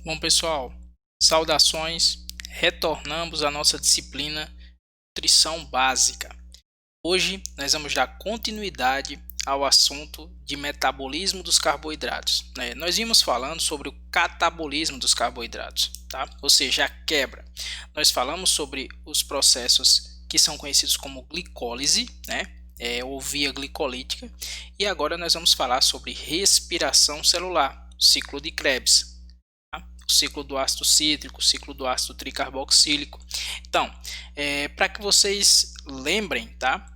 Bom, pessoal, saudações. Retornamos à nossa disciplina Nutrição Básica. Hoje nós vamos dar continuidade ao assunto de metabolismo dos carboidratos. Nós vimos falando sobre o catabolismo dos carboidratos, tá? Ou seja, a quebra. Nós falamos sobre os processos que são conhecidos como glicólise, ou via glicolítica, e agora nós vamos falar sobre respiração celular, ciclo de Krebs. O ciclo do ácido cítrico, o ciclo do ácido tricarboxílico. Então, para que vocês lembrem, tá?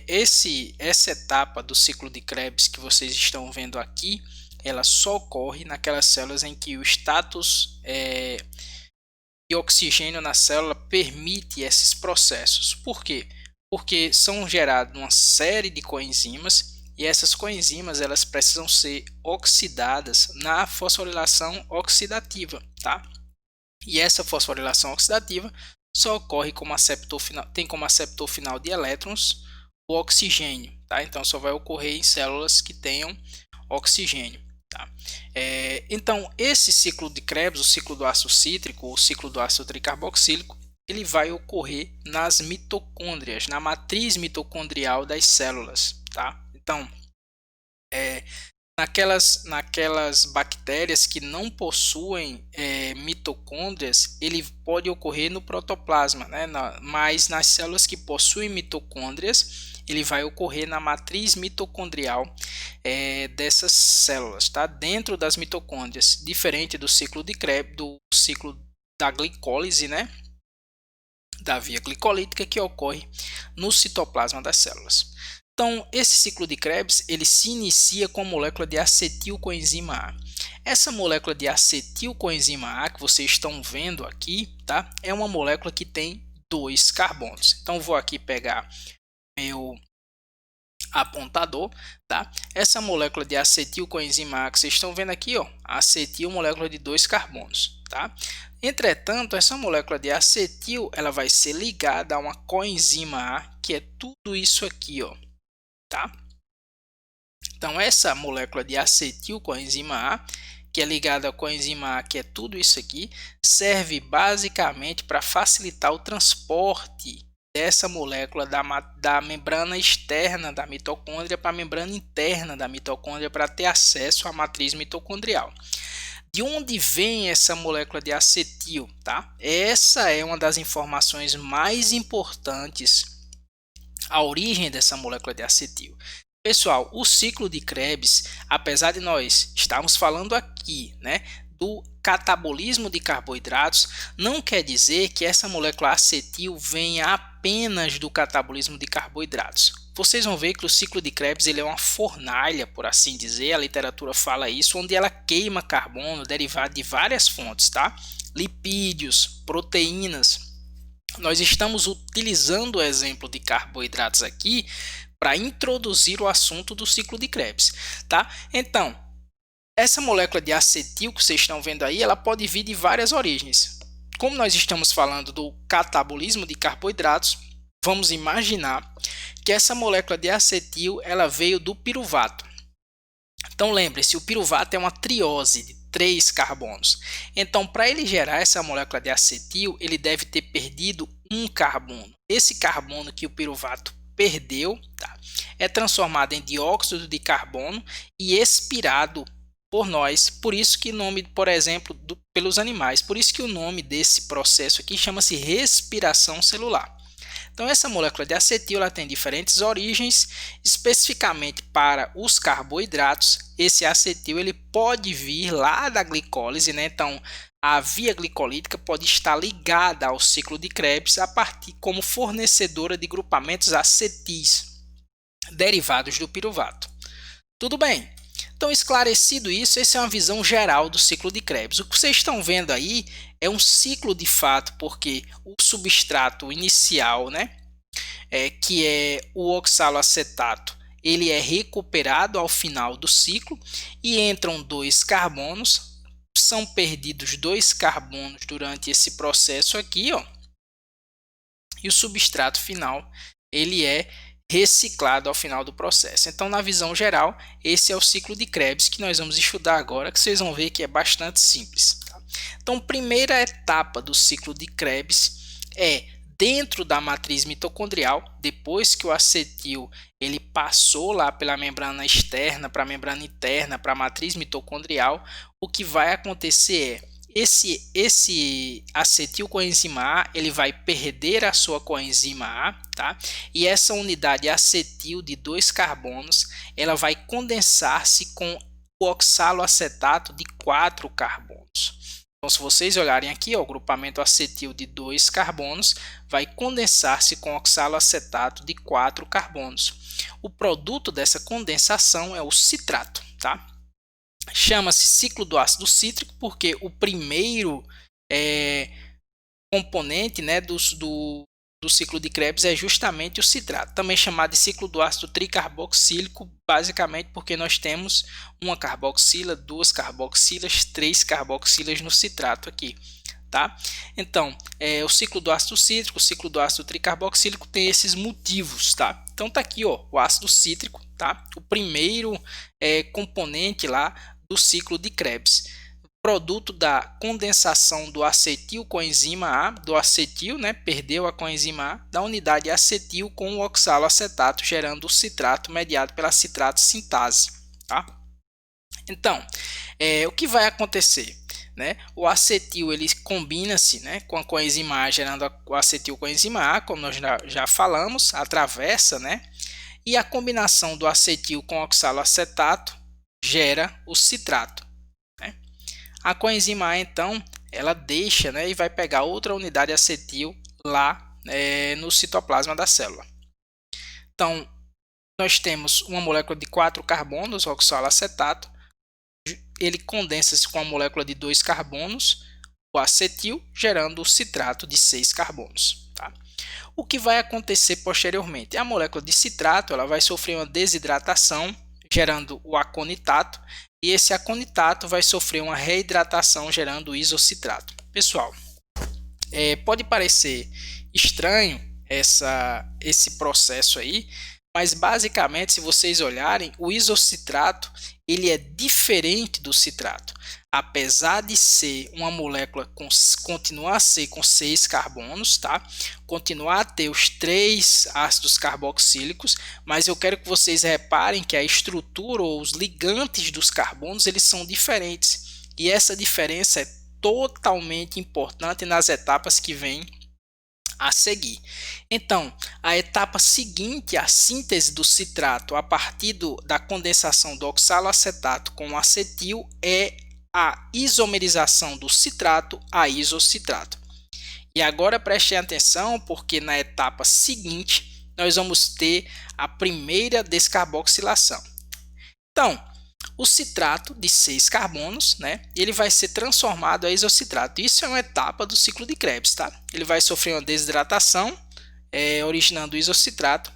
Essa etapa do ciclo de Krebs que vocês estão vendo aqui, ela só ocorre naquelas células em que o status de oxigênio na célula permite esses processos. Por quê? Porque são geradas uma série de coenzimas e essas coenzimas elas precisam ser oxidadas na fosforilação oxidativa, tá? E essa fosforilação oxidativa só ocorre tem como aceptor final de elétrons o oxigênio, tá? Então só vai ocorrer em células que tenham oxigênio, tá? Então esse ciclo de Krebs, o ciclo do ácido cítrico, o ciclo do ácido tricarboxílico, ele vai ocorrer nas mitocôndrias, na matriz mitocondrial das células, tá? Então, naquelas bactérias que não possuem mitocôndrias, ele pode ocorrer no protoplasma, mas nas células que possuem mitocôndrias, ele vai ocorrer na matriz mitocondrial dessas células, tá? Dentro das mitocôndrias, diferente do ciclo de Krebs, do ciclo da glicólise, da via glicolítica, que ocorre no citoplasma das células. Então, esse ciclo de Krebs ele se inicia com a molécula de acetilcoenzima A. Essa molécula de acetilcoenzima A que vocês estão vendo aqui, tá? É uma molécula que tem 2 carbonos. Então, vou aqui pegar meu apontador, tá? Essa molécula de acetilcoenzima A que vocês estão vendo aqui, ó, acetil, molécula de 2 carbonos, tá? Entretanto, essa molécula de acetil, ela vai ser ligada a uma coenzima A, que é tudo isso aqui, ó, tá? Então, essa molécula de acetilcoenzima A, que é ligada à coenzima A, que é tudo isso aqui, serve basicamente para facilitar o transporte dessa molécula da membrana externa da mitocôndria para a membrana interna da mitocôndria para ter acesso à matriz mitocondrial. De onde vem essa molécula de acetil, tá? Essa é uma das informações mais importantes, a origem dessa molécula de acetil. Pessoal, o ciclo de Krebs, apesar de nós estarmos falando aqui, do catabolismo de carboidratos, não quer dizer que essa molécula acetil venha apenas do catabolismo de carboidratos. Vocês vão ver que o ciclo de Krebs ele é uma fornalha, por assim dizer, a literatura fala isso, onde ela queima carbono derivado de várias fontes, tá? Lipídios, proteínas. Nós estamos utilizando o exemplo de carboidratos aqui para introduzir o assunto do ciclo de Krebs, tá? Então, essa molécula de acetil que vocês estão vendo aí, ela pode vir de várias origens. Como nós estamos falando do catabolismo de carboidratos, vamos imaginar que essa molécula de acetil ela veio do piruvato. Então lembre-se, o piruvato é uma triose de 3 carbonos. Então, para ele gerar essa molécula de acetil, ele deve ter perdido um carbono. Esse carbono que o piruvato perdeu, tá, é transformado em dióxido de carbono e expirado por nós. Por isso que o nome, por exemplo, pelos animais, por isso que o nome desse processo aqui chama-se respiração celular. Então, essa molécula de acetil ela tem diferentes origens, especificamente para os carboidratos. Esse acetil ele pode vir lá da glicólise, Então, a via glicolítica pode estar ligada ao ciclo de Krebs a partir como fornecedora de grupamentos acetis derivados do piruvato. Tudo bem? Então, esclarecido isso, essa é uma visão geral do ciclo de Krebs. O que vocês estão vendo aí é um ciclo de fato, porque o substrato inicial, que é o oxaloacetato, ele é recuperado ao final do ciclo e entram 2 carbonos, são perdidos 2 carbonos durante esse processo aqui, ó, e o substrato final ele é reciclado ao final do processo. Então, na visão geral, esse é o ciclo de Krebs que nós vamos estudar agora, que vocês vão ver que é bastante simples. Tá? Então, primeira etapa do ciclo de Krebs é dentro da matriz mitocondrial, depois que o acetil ele passou lá pela membrana externa para a membrana interna, para a matriz mitocondrial, o que vai acontecer é esse acetil coenzima A ele vai perder a sua coenzima A, tá? E essa unidade acetil de 2 carbonos ela vai condensar-se com o oxaloacetato de 4 carbonos. Então, se vocês olharem aqui, ó, o grupamento acetil de 2 carbonos vai condensar-se com oxaloacetato de 4 carbonos. O produto dessa condensação é o citrato, tá? Chama-se ciclo do ácido cítrico porque o primeiro componente, né, do ciclo de Krebs é justamente o citrato, também chamado de ciclo do ácido tricarboxílico, basicamente porque nós temos uma carboxila, 2 carboxilas, 3 carboxilas no citrato aqui, tá? Então, o ciclo do ácido cítrico, o ciclo do ácido tricarboxílico tem esses motivos, tá? Então tá aqui, ó, o ácido cítrico, tá? O primeiro componente lá do ciclo de Krebs. Produto da condensação do acetil coenzima A, do acetil, né, perdeu a coenzima A, da unidade acetil com o oxaloacetato, gerando o citrato mediado pela citrato sintase, tá? Então, o que vai acontecer? Né? O acetil ele combina-se, né, com a coenzima A, gerando o acetil coenzima A, como nós já falamos, atravessa, né? E a combinação do acetil com oxaloacetato gera o citrato. Né? A coenzima A, então, ela deixa, né, e vai pegar outra unidade acetil lá no citoplasma da célula. Então, nós temos uma molécula de 4 carbonos, oxaloacetato, ele condensa-se com a molécula de 2 carbonos, o acetil, gerando o citrato de 6 carbonos. Tá? O que vai acontecer posteriormente? A molécula de citrato ela vai sofrer uma desidratação, gerando o aconitato, e esse aconitato vai sofrer uma reidratação, gerando o isocitrato. Pessoal, pode parecer estranho esse processo aí, mas basicamente, se vocês olharem, o isocitrato ele é diferente do citrato. Apesar de ser uma molécula continuar a ser com 6 carbonos, tá? Continuar a ter os 3 ácidos carboxílicos, mas eu quero que vocês reparem que a estrutura ou os ligantes dos carbonos eles são diferentes. E essa diferença é totalmente importante nas etapas que vêm a seguir. Então, a etapa seguinte, a síntese do citrato a partir da condensação do oxaloacetato com o acetil é a isomerização do citrato a isocitrato. E agora prestem atenção porque na etapa seguinte nós vamos ter a primeira descarboxilação. Então, o citrato de 6 carbonos, né, ele vai ser transformado a isocitrato. Isso é uma etapa do ciclo de Krebs, tá? Ele vai sofrer uma desidratação, originando o isocitrato.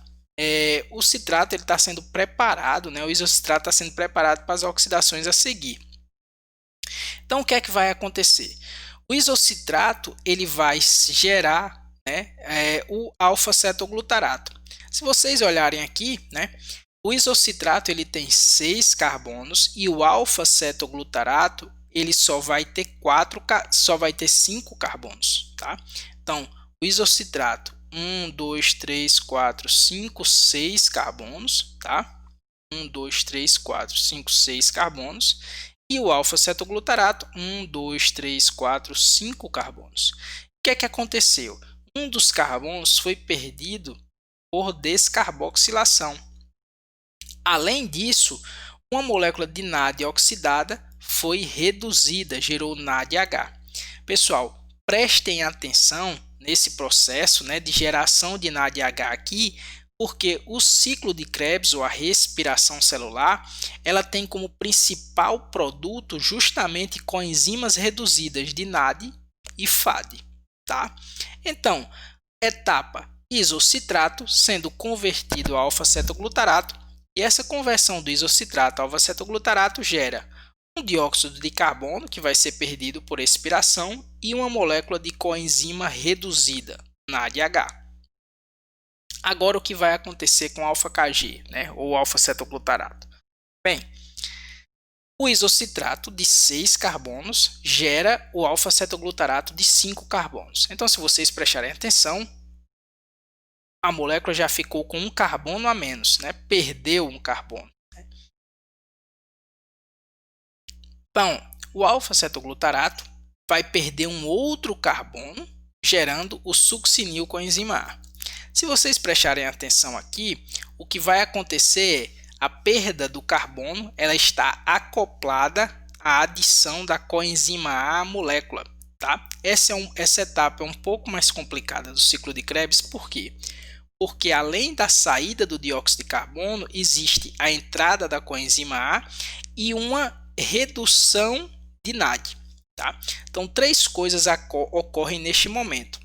O citrato está sendo preparado, né, o isocitrato está sendo preparado para as oxidações a seguir. Então, o que é que vai acontecer? O isocitrato ele vai gerar, né, o alfa-cetoglutarato. Se vocês olharem aqui, né, o isocitrato ele tem 6 carbonos e o alfa-cetoglutarato ele só vai ter 5 carbonos, tá? Então, o isocitrato 1, 2, 3, 4, 5, 6 carbonos, tá? 1, 2, 3, 4, 5, 6 carbonos. E o alfa-cetoglutarato 1, 2, 3, 4, 5 carbonos. O que é que aconteceu? Um dos carbonos foi perdido por descarboxilação. Além disso, uma molécula de NAD oxidada foi reduzida, gerou NADH. Pessoal, prestem atenção nesse processo, né, de geração de NADH aqui, porque o ciclo de Krebs, ou a respiração celular, ela tem como principal produto justamente coenzimas reduzidas de NAD e FAD. Tá? Então, etapa isocitrato sendo convertido a alfa-cetoglutarato, e essa conversão do isocitrato ao alfa-cetoglutarato gera um dióxido de carbono, que vai ser perdido por expiração, e uma molécula de coenzima reduzida, NADH. Agora, o que vai acontecer com alfa-KG, né, ou alfa-cetoglutarato? Bem, O isocitrato de 6 carbonos gera o alfa-cetoglutarato de 5 carbonos. Então, se vocês prestarem atenção, a molécula já ficou com um carbono a menos, né? Perdeu um carbono. Então, o alfa-cetoglutarato vai perder um outro carbono, gerando o succinil coenzima A. Se vocês prestarem atenção aqui, o que vai acontecer é a perda do carbono, ela está acoplada à adição da coenzima A à molécula. Tá? Essa etapa é um pouco mais complicada do ciclo de Krebs, por quê? Porque além da saída do dióxido de carbono, existe a entrada da coenzima A e uma redução de NAD. Tá? Então, 3 coisas ocorrem neste momento.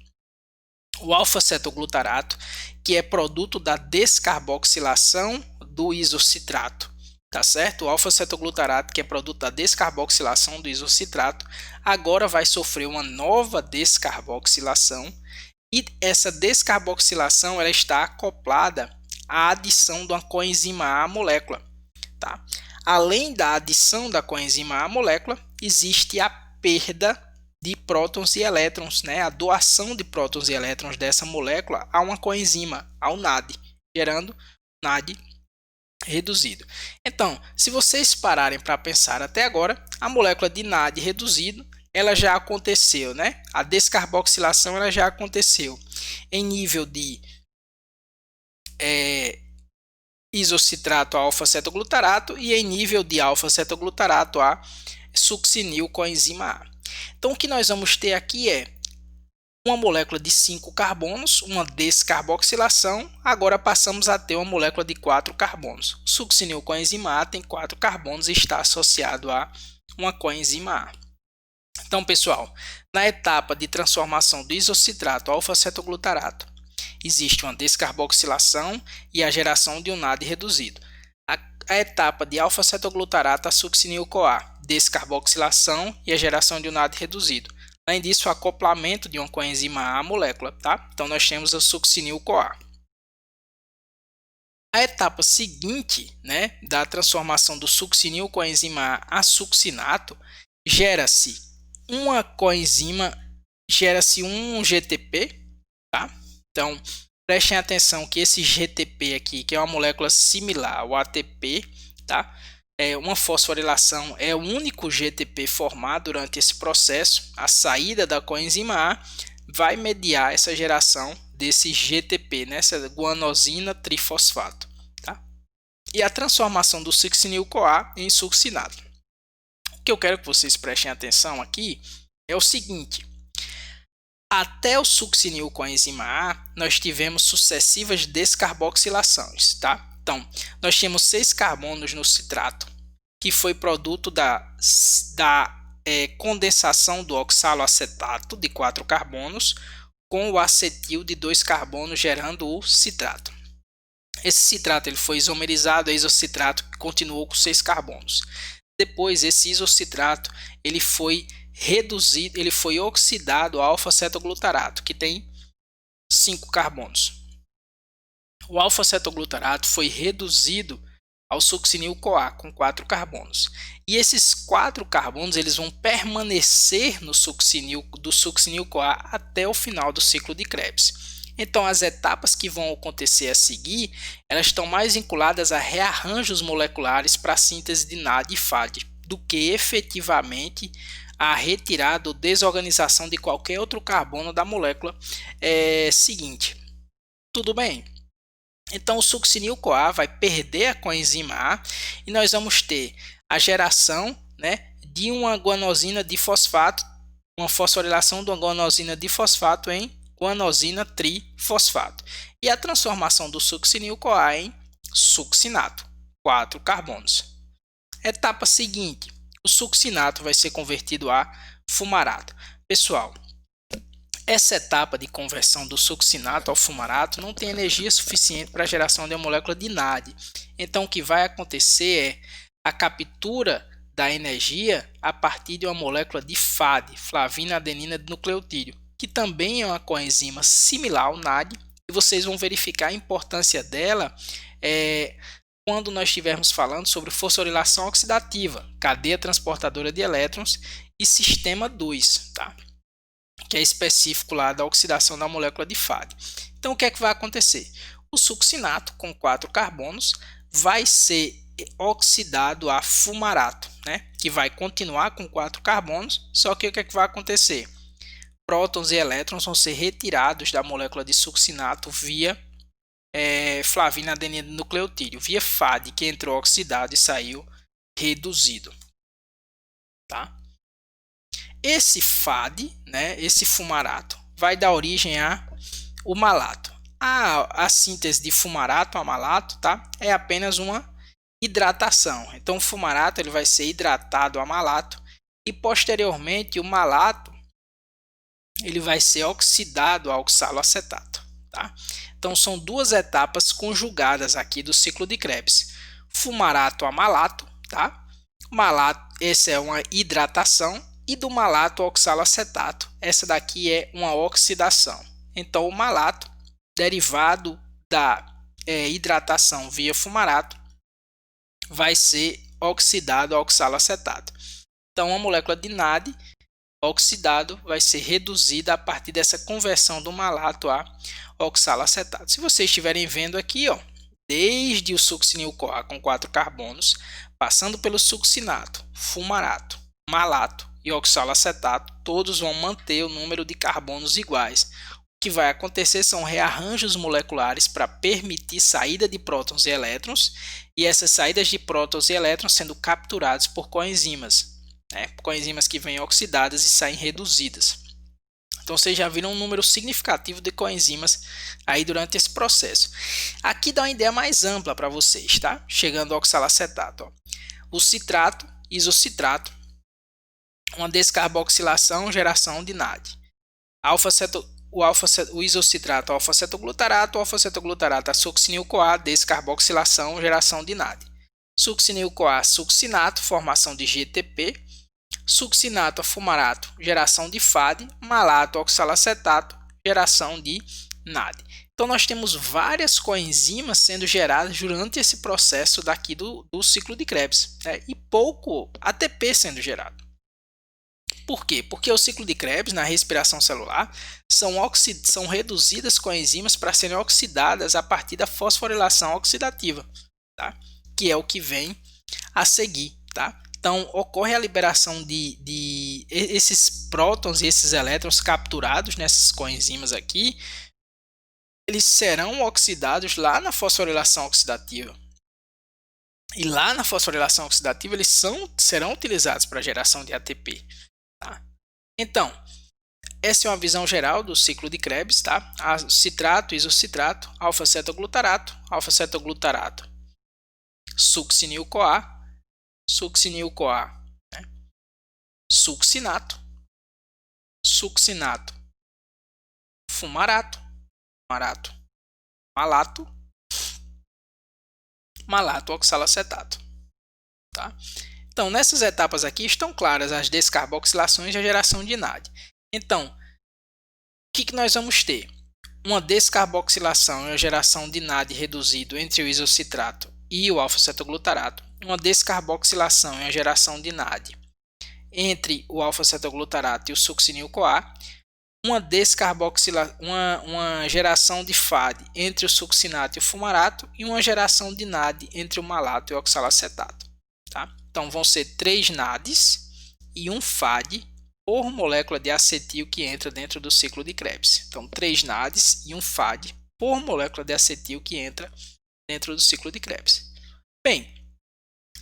O alfa-cetoglutarato, que é produto da descarboxilação do isocitrato, tá certo? O alfa-cetoglutarato, que é produto da descarboxilação do isocitrato, agora vai sofrer uma nova descarboxilação, e essa descarboxilação ela está acoplada à adição da coenzima A à molécula, tá? Além da adição da coenzima A à molécula, existe a perda de prótons e elétrons, né? A doação de prótons e elétrons dessa molécula a uma coenzima, ao NAD, gerando NAD reduzido. Então, se vocês pararem para pensar até agora, a molécula de NAD reduzido, ela já aconteceu, né? A descarboxilação ela já aconteceu em nível de isocitrato a alfa-cetoglutarato e em nível de alfa-cetoglutarato a succinil coenzima A. Então, o que nós vamos ter aqui é uma molécula de 5 carbonos, uma descarboxilação, agora passamos a ter uma molécula de 4 carbonos. O succinil coenzima A tem 4 carbonos e está associado a uma coenzima A. Então, pessoal, na etapa de transformação do isocitrato alfa-cetoglutarato, existe uma descarboxilação e a geração de um NAD reduzido. A etapa de alfa-cetoglutarato a succinil-CoA, descarboxilação e a geração de um NAD reduzido. Além disso, o acoplamento de uma coenzima A à molécula, tá? Então, nós temos o succinil-CoA. A etapa seguinte, né, da transformação do succinil coenzima A a succinato, gera-se uma coenzima, gera-se um GTP, tá? Então, prestem atenção que esse GTP aqui, que é uma molécula similar ao ATP, tá? Uma fosforilação é o único GTP formado durante esse processo. A saída da coenzima A vai mediar essa geração desse GTP, né? Essa guanosina trifosfato. Tá? E a transformação do succinil-CoA em succinato. O que eu quero que vocês prestem atenção aqui é o seguinte. Até o succinil coenzima A, nós tivemos sucessivas descarboxilações, tá? Então, nós tínhamos 6 carbonos no citrato, que foi produto da condensação do oxaloacetato de 4 carbonos com o acetil de 2 carbonos, gerando o citrato. Esse citrato ele foi isomerizado a isocitrato, que continuou com 6 carbonos. Depois, esse isocitrato ele foi reduzido, ele foi oxidado ao alfa-cetoglutarato, que tem 5 carbonos. O alfa-cetoglutarato foi reduzido ao succinil-CoA com 4 carbonos. E esses 4 carbonos eles vão permanecer no do succinil-CoA até o final do ciclo de Krebs. Então, as etapas que vão acontecer a seguir, elas estão mais vinculadas a rearranjos moleculares para a síntese de NAD e FAD, do que efetivamente a retirada ou desorganização de qualquer outro carbono da molécula seguinte. Tudo bem? Então, o succinil-CoA vai perder a coenzima A e nós vamos ter a geração, né, de uma guanosina difosfato, uma fosforilação de uma guanosina difosfato em guanosina trifosfato. E a transformação do succinil-CoA em succinato, 4 carbonos. Etapa seguinte, o succinato vai ser convertido a fumarato. Pessoal, essa etapa de conversão do succinato ao fumarato não tem energia suficiente para a geração de uma molécula de NAD. Então, o que vai acontecer é a captura da energia a partir de uma molécula de FAD, flavina adenina de nucleotídeo, que também é uma coenzima similar ao NAD, e vocês vão verificar a importância dela quando nós estivermos falando sobre fosforilação oxidativa, cadeia transportadora de elétrons e sistema 2, tá? Que é específico lá da oxidação da molécula de FAD. Então, o que é que vai acontecer? O succinato com 4 carbonos vai ser oxidado a fumarato, né? Que vai continuar com 4 carbonos, só que o que é que vai acontecer? Prótons e elétrons vão ser retirados da molécula de succinato via flavina adenina nucleotídeo, via FAD, que entrou oxidado e saiu reduzido. Tá? Esse FAD, né, esse fumarato, vai dar origem ao malato. A síntese de fumarato a malato, tá, é apenas uma hidratação. Então o fumarato ele vai ser hidratado a malato e posteriormente o malato ele vai ser oxidado a oxaloacetato. Tá? Então são duas etapas conjugadas aqui do ciclo de Krebs. Fumarato a malato, tá? Malato, essa é uma hidratação, e do malato ao oxaloacetato, essa daqui é uma oxidação. Então o malato, derivado da hidratação via fumarato, vai ser oxidado ao oxaloacetato. Então a molécula de NAD oxidado vai ser reduzida a partir dessa conversão do malato a oxaloacetato. Se vocês estiverem vendo aqui, ó, desde o succinil-CoA com 4 carbonos, passando pelo succinato, fumarato, malato e oxaloacetato, todos vão manter o número de carbonos iguais. O que vai acontecer são rearranjos moleculares para permitir saída de prótons e elétrons, e essas saídas de prótons e elétrons sendo capturadas por coenzimas. Coenzimas que vêm oxidadas e saem reduzidas. Então vocês já viram um número significativo de coenzimas aí durante esse processo. Aqui dá uma ideia mais ampla para vocês, tá? Chegando ao oxalacetato. Ó. O citrato, isocitrato, uma descarboxilação, geração de NAD. O isocitrato, alfa-cetoglutarato, a succinil-CoA, descarboxilação, geração de NAD. Succinil-CoA, succinato, formação de GTP. Succinato a fumarato, geração de FAD, malato oxalacetato, geração de NAD. Então nós temos várias coenzimas sendo geradas durante esse processo daqui do ciclo de Krebs, né? E pouco ATP sendo gerado. Por quê? Porque o ciclo de Krebs, na respiração celular, são reduzidas coenzimas para serem oxidadas a partir da fosforilação oxidativa, tá? Que é o que vem a seguir, tá? Então, ocorre a liberação de esses prótons e esses elétrons capturados nessas coenzimas aqui, eles serão oxidados lá na fosforilação oxidativa. E lá na fosforilação oxidativa, eles serão utilizados para a geração de ATP. Tá? Então, essa é uma visão geral do ciclo de Krebs. Tá? Citrato, isocitrato, alfa-cetoglutarato, succinil-CoA, succinil-CoA, né? Succinato, fumarato, malato oxalacetato. Tá? Então, nessas etapas aqui estão claras as descarboxilações e a geração de NAD. Então, o que nós vamos ter? Uma descarboxilação e a geração de NAD reduzido entre o isocitrato e o alfa-cetoglutarato, uma descarboxilação e a geração de NAD entre o alfa-cetoglutarato e o succinil-CoA, uma geração de FAD entre o succinato e o fumarato e uma geração de NAD entre o malato e o oxalacetato. Tá? Então vão ser 3 NADs e um FAD por molécula de acetil que entra dentro do ciclo de Krebs. Então 3 NADs e um FAD por molécula de acetil que entra dentro do ciclo de Krebs. Bem,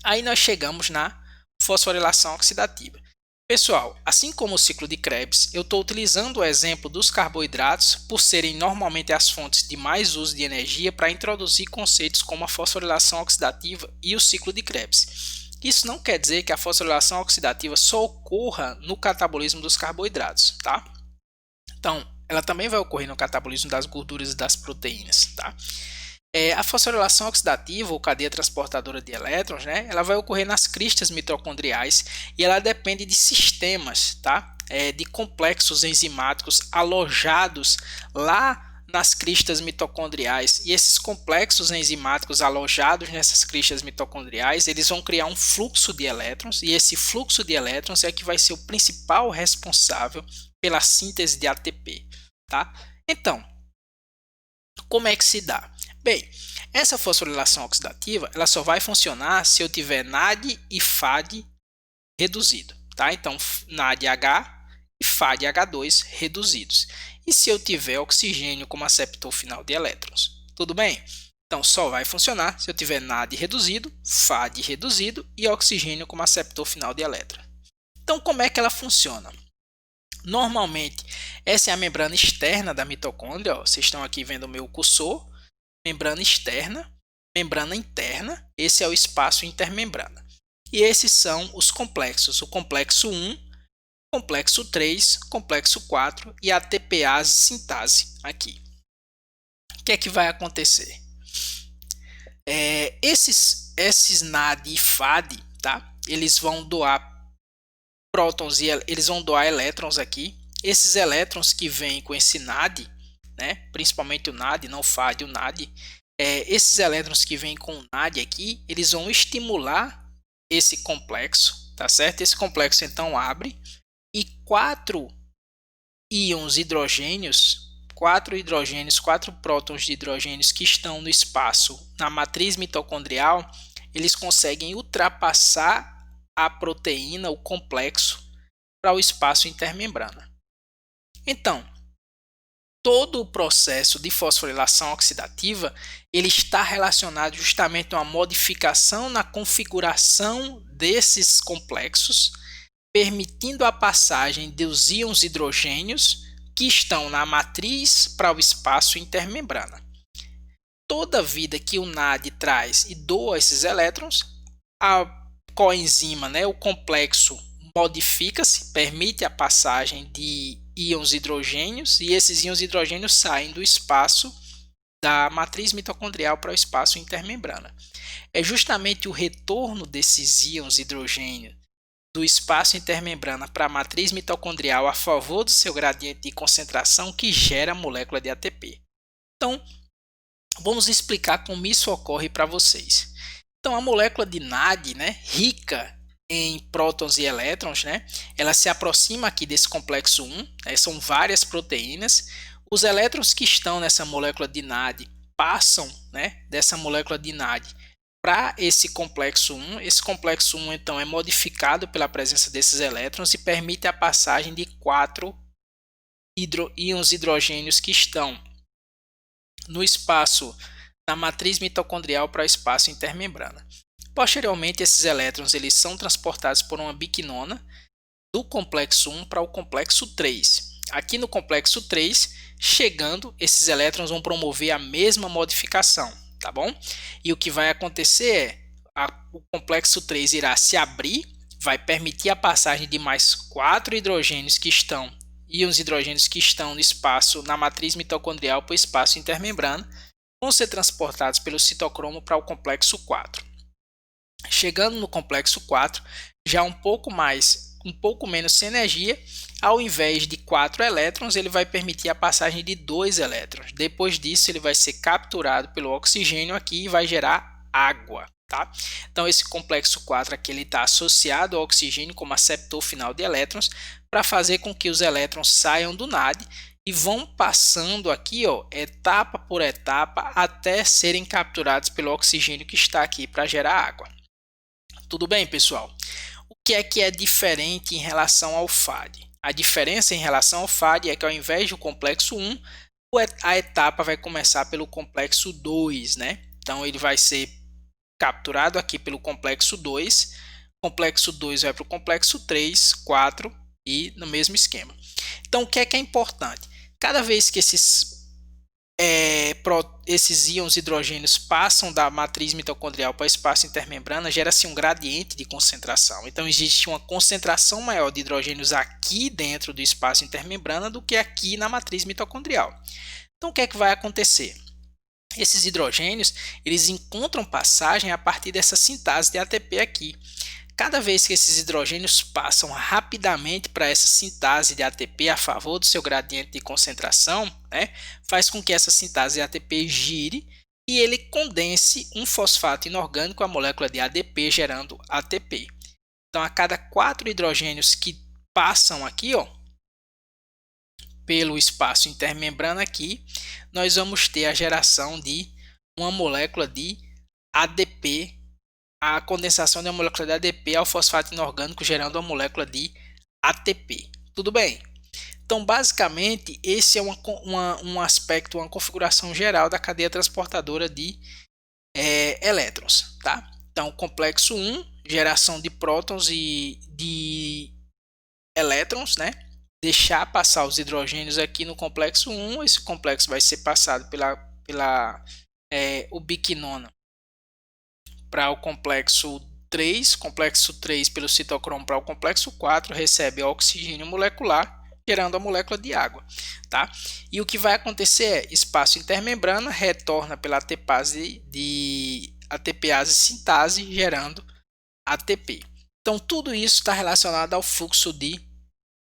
aí nós chegamos na fosforilação oxidativa. Pessoal, assim como o ciclo de Krebs, eu estou utilizando o exemplo dos carboidratos por serem normalmente as fontes de mais uso de energia para introduzir conceitos como a fosforilação oxidativa e o ciclo de Krebs. Isso não quer dizer que a fosforilação oxidativa só ocorra no catabolismo dos carboidratos, tá? Então, ela também vai ocorrer no catabolismo das gorduras e das proteínas, tá? A fosforilação oxidativa, ou cadeia transportadora de elétrons, né, ela vai ocorrer nas cristas mitocondriais e ela depende de sistemas, tá? De complexos enzimáticos alojados lá nas cristas mitocondriais, e esses complexos enzimáticos alojados nessas cristas mitocondriais, eles vão criar um fluxo de elétrons, e esse fluxo de elétrons é que vai ser o principal responsável pela síntese de ATP, tá? Então, como é que se dá? Bem, essa fosforilação oxidativa, ela só vai funcionar se eu tiver NAD e FAD reduzido, tá? Então, NADH e FADH2 reduzidos. E se eu tiver oxigênio como aceptor final de elétrons, tudo bem? Então, só vai funcionar se eu tiver NAD reduzido, FAD reduzido e oxigênio como aceptor final de elétrons. Então, como é que ela funciona? Normalmente, essa é a membrana externa da mitocôndria. Ó. Vocês estão aqui vendo o meu cursor. Membrana externa, membrana interna. Esse é o espaço intermembrana. E esses são os complexos. O complexo 1, complexo 3, complexo 4 e a ATPase sintase aqui. O que é que vai acontecer? Esses NAD e FAD, tá? Eles vão doar prótons e eles vão doar elétrons aqui. Esses elétrons que vêm com esse NAD, né? Principalmente o NAD, não o FAD, o NAD. Esses elétrons que vêm com o NAD aqui, eles vão estimular esse complexo, tá certo? Esse complexo então abre e 4 íons hidrogênios, 4 prótons de hidrogênios que estão no espaço na matriz mitocondrial, eles conseguem ultrapassar a proteína, o complexo, para o espaço intermembrana. Então, todo o processo de fosforilação oxidativa ele está relacionado justamente a uma modificação na configuração desses complexos, permitindo a passagem dos íons hidrogênios que estão na matriz para o espaço intermembrana. Toda vida que o NAD traz e doa esses elétrons, a coenzima, né, o complexo modifica-se, permite a passagem de íons hidrogênios e esses íons hidrogênios saem do espaço da matriz mitocondrial para o espaço intermembrana. É justamente o retorno desses íons hidrogênios do espaço intermembrana para a matriz mitocondrial a favor do seu gradiente de concentração que gera a molécula de ATP. Então, vamos explicar como isso ocorre para vocês. Então, a molécula de NAD, né, rica em prótons e elétrons, né, ela se aproxima aqui desse complexo 1, né, são várias proteínas. Os elétrons que estão nessa molécula de NAD passam, né, dessa molécula de NAD para esse complexo 1. Esse complexo 1 então é modificado pela presença desses elétrons e permite a passagem de 4 íons hidrogênios que estão no espaço da matriz mitocondrial para o espaço intermembrana. Posteriormente, esses elétrons eles são transportados por uma biquinona do complexo 1 para o complexo 3. Aqui no complexo 3, chegando, esses elétrons vão promover a mesma modificação, tá bom? E o que vai acontecer é o complexo 3 irá se abrir, vai permitir a passagem de mais 4 íons hidrogênios que estão no espaço na matriz mitocondrial para o espaço intermembrana, vão ser transportados pelo citocromo para o complexo 4. Chegando no complexo 4, já um pouco menos sem energia, ao invés de 4 elétrons, ele vai permitir a passagem de 2 elétrons. Depois disso, ele vai ser capturado pelo oxigênio aqui e vai gerar água. Tá? Então, esse complexo 4 aqui está associado ao oxigênio como aceptor final de elétrons para fazer com que os elétrons saiam do NAD e vão passando aqui, ó, etapa por etapa, até serem capturados pelo oxigênio que está aqui para gerar água. Tudo bem, pessoal? O que é diferente em relação ao FAD? A diferença em relação ao FAD é que ao invés do complexo 1, a etapa vai começar pelo complexo 2, né? Então ele vai ser capturado aqui pelo complexo 2, complexo 2 vai para o complexo 3, 4 e no mesmo esquema. Então o que é importante? Cada vez que esses íons hidrogênios passam da matriz mitocondrial para o espaço intermembrana, gera-se um gradiente de concentração. Então, existe uma concentração maior de hidrogênios aqui dentro do espaço intermembrana do que aqui na matriz mitocondrial. Então, o que é que vai acontecer? Esses hidrogênios eles encontram passagem a partir dessa sintase de ATP aqui. Cada vez que esses hidrogênios passam rapidamente para essa sintase de ATP a favor do seu gradiente de concentração, né, faz com que essa sintase de ATP gire e ele condense um fosfato inorgânico, a molécula de ADP, gerando ATP. Então, a cada 4 hidrogênios que passam aqui, ó, pelo espaço intermembrana aqui, nós vamos ter a geração de uma molécula de ADP, a condensação de uma molécula de ADP ao fosfato inorgânico, gerando uma molécula de ATP. Tudo bem? Então, basicamente, esse é um aspecto, uma configuração geral da cadeia transportadora de elétrons. Tá? Então, complexo 1, geração de prótons e de elétrons, né? Deixar passar os hidrogênios aqui no complexo 1, esse complexo vai ser passado pela ubiquinona para o complexo 3 pelo citocromo para o complexo 4, recebe oxigênio molecular, gerando a molécula de água. Tá? E o que vai acontecer é, espaço intermembrana retorna pela ATPase sintase, gerando ATP. Então, tudo isso está relacionado ao fluxo de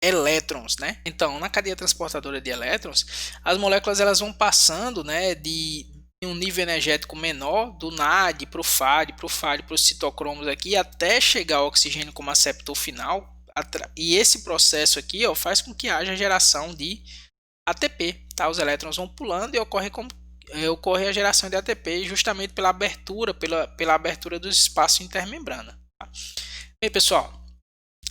elétrons, né? Então, na cadeia transportadora de elétrons, as moléculas elas vão passando, né, de um nível energético menor, do NAD para o FAD, para os citocromos aqui, até chegar ao oxigênio como aceptor final. E esse processo aqui, ó, faz com que haja geração de ATP. Tá? Os elétrons vão pulando e ocorre a geração de ATP justamente pela abertura dos espaços intermembrana. Tá? Bem, pessoal,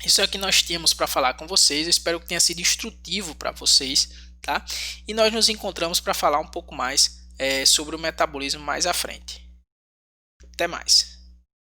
isso é o que nós tínhamos para falar com vocês. Eu espero que tenha sido instrutivo para vocês, tá? E nós nos encontramos para falar um pouco mais sobre o metabolismo mais à frente. Até mais.